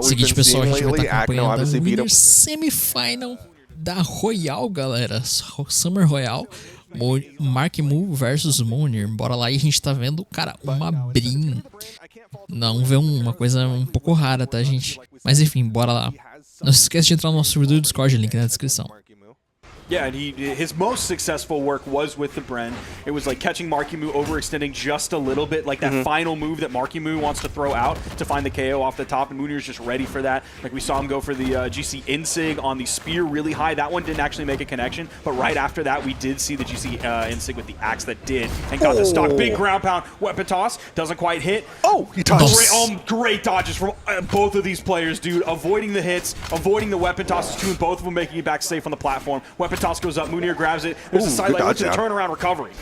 Seguinte, pessoal, a gente vai estar acompanhando a Winner Semifinal da Royal, galera. Summer Royal. Markmu versus Moonir. Bora lá, e a gente tá vendo, cara, uma Brim. Não vê uma coisa um pouco rara, tá, gente? Mas enfim, bora lá. Não se esqueça de entrar no nosso servidor do Discord, link na descrição. Yeah, and his most successful work was with the Bren. It was like catching Markmu overextending just a little bit, like that final move that Markmu wants to throw out to find the KO off the top, and Moonir's just ready for that. Like we saw him go for the GC Insig on the spear really high. That one didn't actually make a connection, but right after that we did see the GC Insig with the axe that did, and got the stock. Big ground pound, weapon toss, doesn't quite hit. Oh, he touched. Great dodges from both of these players, dude. Avoiding the hits, avoiding the weapon tosses too, and both of them making it back safe on the platform. Weapon toss goes up, Moonir grabs it. There's a sidelight with the turnaround recovery.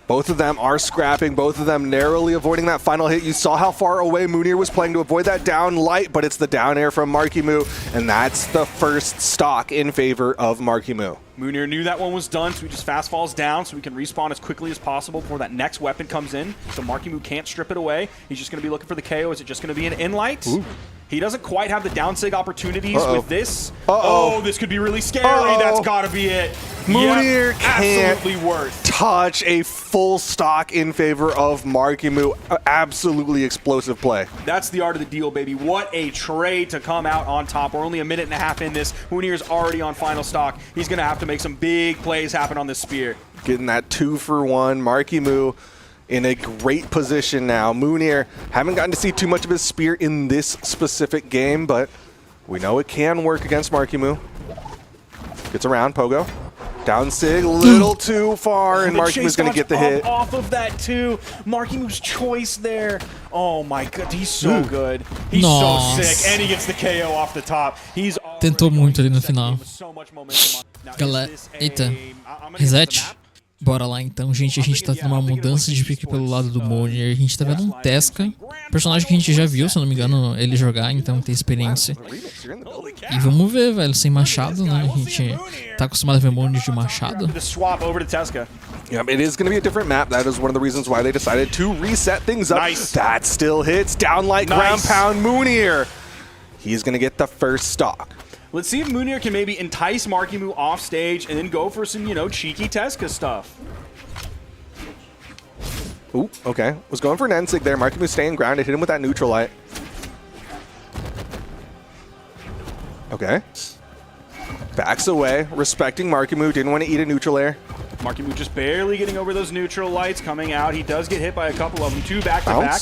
Both of them are scrapping, both of them narrowly avoiding that final hit. You saw how far away Moonir was playing to avoid that down light, but it's the down air from Markmu, and that's the first stock in favor of Markmu. Moonir knew that one was done, so he just fast falls down so we can respawn as quickly as possible before that next weapon comes in. So Markmu can't strip it away. He's just going to be looking for the KO. Is it just going to be an in-light? He doesn't quite have the down sig opportunities with this. Oh, this could be really scary. That's got to be it. Moonir can't absolutely worth. touch a full stock in favor of Markmu. Absolutely explosive play. That's the art of the deal, baby. What a trade to come out on top. We're only a minute and a half in this. Moonir's already on final stock. He's going to have to make some big plays happen on this spear. Getting that 2-for-1. Markmu in a great position now. Moonir, haven't gotten to see too much of his spear in this specific game, but we know it can work against Markmu. Gets around, Pogo. Down Sig, a little too far, and Markmu's going to get the hit. Off of that too. Markmu's choice there. Oh my god, he's so good. He's so sick, and he gets the KO off the top. He's tentou muito ali no final. Galera, eita, reset. Bora lá então, gente. A gente tá tendo uma mudança de pique pelo lado do Moonir. A gente tá vendo um Tesca, personagem que a gente já viu, se eu não me engano, ele jogar, então tem experiência. E vamos ver, velho, sem machado, né? A gente tá acostumado a ver Moonir de machado. Yeah, it is going to be a different map. That is one of the reasons why they decided to reset things up. That still hits. Downlight ground pound Moonir. He's going to get the first stock. Let's see if Moonir can maybe entice Markmu off stage and then go for some, you know, cheeky Tesca stuff. Ooh, okay. Was going for an N-Sig there. Markmu staying grounded. Hit him with that neutral light. Okay. Backs away, respecting Markmu. Didn't want to eat a neutral air. Markmu just barely getting over those neutral lights coming out. He does get hit by a couple of them. Two back-to-back.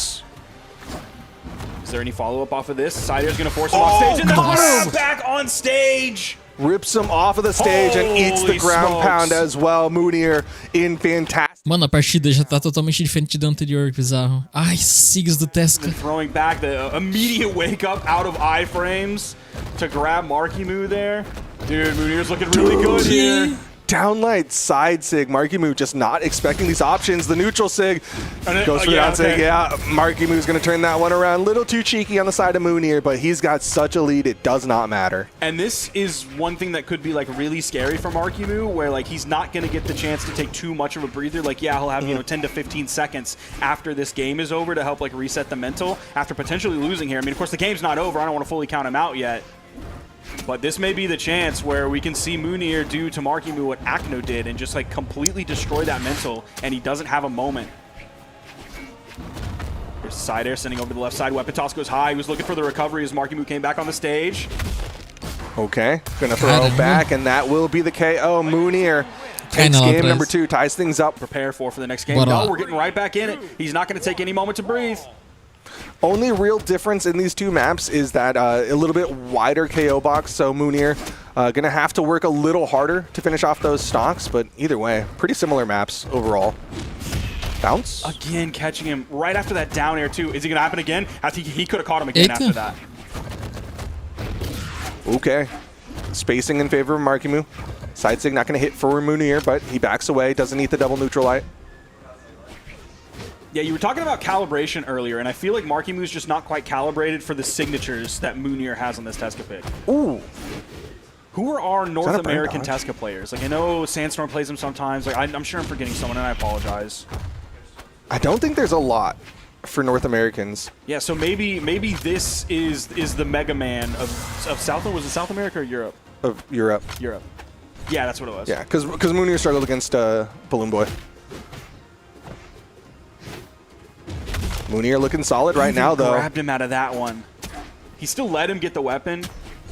Is there any follow-up off of this? Side air's going to force him off stage, and then back on stage! Rips him off of the stage and eats the ground pound as well. Moonir in fantastic. Mano, a partida já tá totalmente diferente da anterior, bizarro. Ai, Sigs do Tesca. Throwing back the immediate wake-up out of iframes to grab Markmu there. Dude, Moonir's looking really good here. Downlight side Sig. Markmu just not expecting these options. The neutral Sig goes for the down Sig. Yeah, Markmu's going to turn that one around. Little too cheeky on the side of Moonir, but he's got such a lead, it does not matter. And this is one thing that could be like really scary for Markmu, where like he's not going to get the chance to take too much of a breather. Like, yeah, he'll have, you know, 10 to 15 seconds after this game is over to help like reset the mental after potentially losing here. I mean, of course, the game's not over. I don't want to fully count him out yet. But this may be the chance where we can see Moonir do to Markmu what Akno did and just like completely destroy that mental, and he doesn't have a moment. There's side air sending over to the left side. Weapon toss goes high. He was looking for the recovery as Markmu came back on the stage. Okay, gonna throw back, and that will be the KO. Moonir takes game number 2, ties things up. Prepare for the next game. No, we're getting right back in it. He's not going to take any moment to breathe. Only real difference in these two maps is that a little bit wider KO box, so Moonir gonna have to work a little harder to finish off those stocks, but either way, pretty similar maps overall. Bounce. Again, catching him right after that down air too. Is it gonna happen again? I think he could have caught him again after that. Okay. Spacing in favor of Markmu. Side Sig not gonna hit for Moonir, but he backs away, doesn't eat the double neutral light. Yeah, you were talking about calibration earlier, and I feel like Markmu's just not quite calibrated for the signatures that Moonir has on this Tesca pick. Ooh. Who are our North American Tesca players? Like, I know Sandstorm plays them sometimes. Like, I'm sure I'm forgetting someone, and I apologize. I don't think there's a lot. for North Americans. Yeah, so maybe this is the Mega Man of South. Was it South America or Europe? Of Europe. Europe. Yeah, that's what it was. Yeah, because Moonir struggled against Balloon Boy. Moonir looking solid right now, though. Grabbed him out of that one. He still let him get the weapon.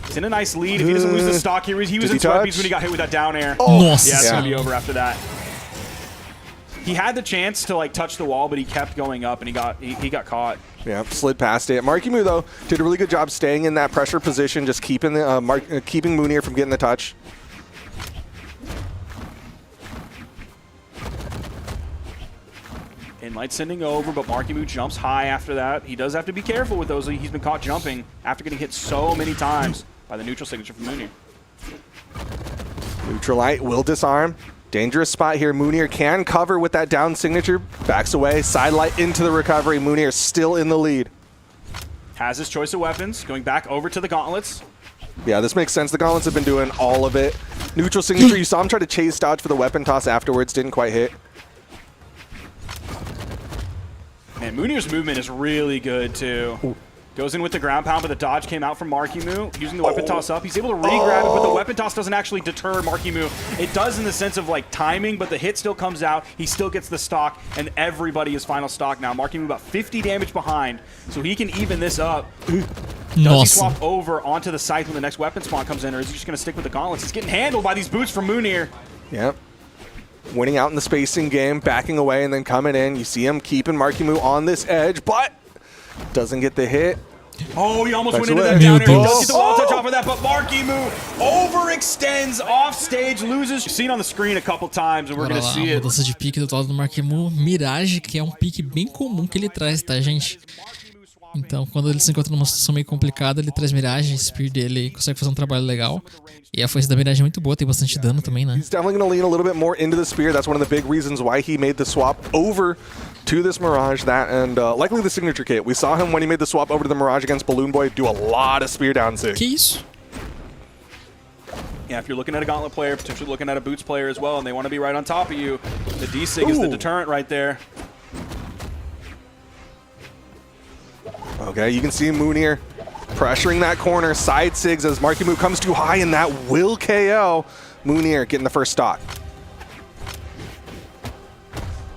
He's in a nice lead. If he doesn't lose the stock here, he was in sweepies when he got hit with that down air. Oh, Nossa. Yeah, it's going to be over after that. He had the chance to like touch the wall, but he kept going up, and he got caught. Yeah, slid past it. Markimu, though, did a really good job staying in that pressure position, just keeping the keeping Moonir from getting the touch. Inlight sending over, but Markimu jumps high after that. He does have to be careful with those. He's been caught jumping after getting hit so many times by the neutral signature from Moonir. Neutralite will disarm. Dangerous spot here. Moonir can cover with that down signature. Backs away. Sidelight into the recovery. Moonir still in the lead. Has his choice of weapons. Going back over to the gauntlets. Yeah, this makes sense. The gauntlets have been doing all of it. Neutral signature. You saw him try to chase dodge for the weapon toss afterwards. Didn't quite hit. Man, Moonir's movement is really good, too. Ooh. Goes in with the ground pound, but the dodge came out from Markimu. Using the weapon toss up, he's able to re-grab it, but the weapon toss doesn't actually deter Markimu. It does in the sense of, like, timing, but the hit still comes out. He still gets the stock, and everybody is final stock now. Markimu about 50 damage behind, so he can even this up. Does he swap over onto the scythe when the next weapon spawn comes in, or is he just going to stick with the gauntlets? He's getting handled by these boots from Moonir. Yep. Winning out in the spacing game, backing away, and then coming in. You see him keeping Markimu on this edge, but doesn't get the hit. Oh, he almost That's went into away. the downer. He does Oh. get the wall touch off of that, but Markimu overextends off stage, loses. You've seen on the screen a couple times, and we're Bora going to lá, see it. mudança de pique do lado do Markimu. Mirage, que é um pique bem comum que ele traz, tá, gente? Então, quando ele se encontra numa situação meio complicada, ele traz Mirage, Spear dele consegue fazer um trabalho legal. E a foice da Mirage é muito boa, tem bastante dano também, né? He's definitely going to lean a little bit more into the Spear. That's one of the big reasons why he made the swap over to this Mirage. That and likely the signature kit. We saw him when he made the swap over to the Mirage against Balloon Boy do a lot of Spear down sig. Que isso? Yeah, if you're looking at a Gauntlet player, potentially looking at a Boots player as well, and they want to be right on top of you, the D-Sig is the deterrent right there. Okay, you can see Moonir pressuring that corner. Side sigs as Markimu comes too high, and that will KO. Moonir getting the first stock.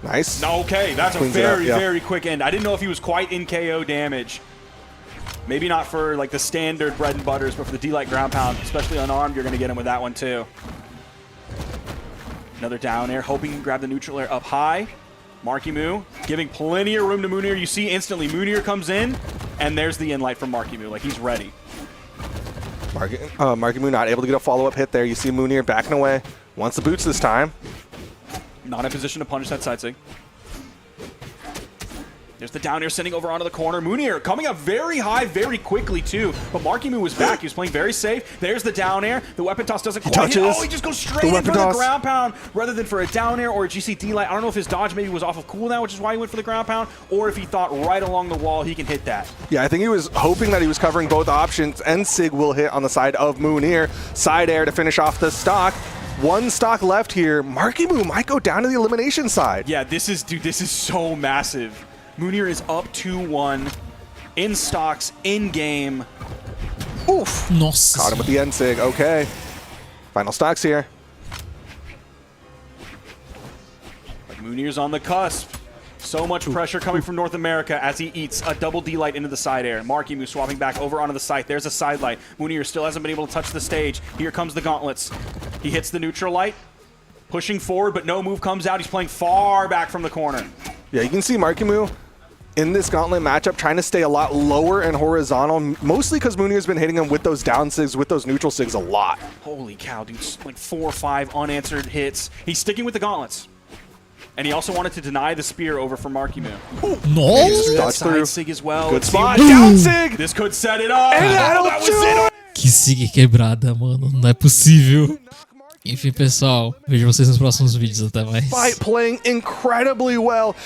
Nice. Okay, that's a Cleans it up, very, yeah. very quick end. I didn't know if he was quite in KO damage. Maybe not for like the standard bread and butters, but for the D-Light ground pound, especially unarmed, you're going to get him with that one too. Another down air, hoping to grab the neutral air up high. Markimu giving plenty of room to Moonir. You see instantly Moonir comes in, and there's the in-light from Markimu. Like, he's ready. Markimu not able to get a follow-up hit there. You see Moonir backing away. Wants the boots this time. Not in position to punish that side sig. There's the down air sending over onto the corner. Moonir coming up very high very quickly too. But Markimu was back. He was playing very safe. There's the down air. The weapon toss doesn't quite hit. Oh, he just goes straight in for the ground pound rather than for a down air or a GC D-Light. I don't know if his dodge maybe was off of cooldown, which is why he went for the ground pound, or if he thought right along the wall he can hit that. Yeah, I think he was hoping that he was covering both options, and Sig will hit on the side of Moonir. Side air to finish off the stock. One stock left here. Markimu might go down to the elimination side. Yeah, this is so massive. Moonir is up 2-1 in stocks, in game. Oof. Nossa. Caught him with the end sig. Okay. Final stocks here. But Moonir's on the cusp. So much pressure coming from North America as he eats a double D-Light into the side air. Markimu swapping back over onto the site. There's a side light. Moonir still hasn't been able to touch the stage. Here comes the gauntlets. He hits the neutral light. Pushing forward, but no move comes out. He's playing far back from the corner. Yeah, you can see Markimu in this gauntlet matchup trying to stay a lot lower and horizontal, mostly because Moonir's been hitting him with those down sigs, with those neutral sigs a lot. Holy cow, dude. Like 4 or 5 unanswered hits. He's sticking with the gauntlets. And he also wanted to deny the spear over for Markimu. Nossa. That Dodge through. side sig as well. Good Let's see spot. what- Down sig! This could set it up. And that'll that was do it. Que sig quebrada, mano. Não é possível. Enfim, pessoal, vejo vocês nos próximos vídeos. Até mais. Fight playing incredibly well.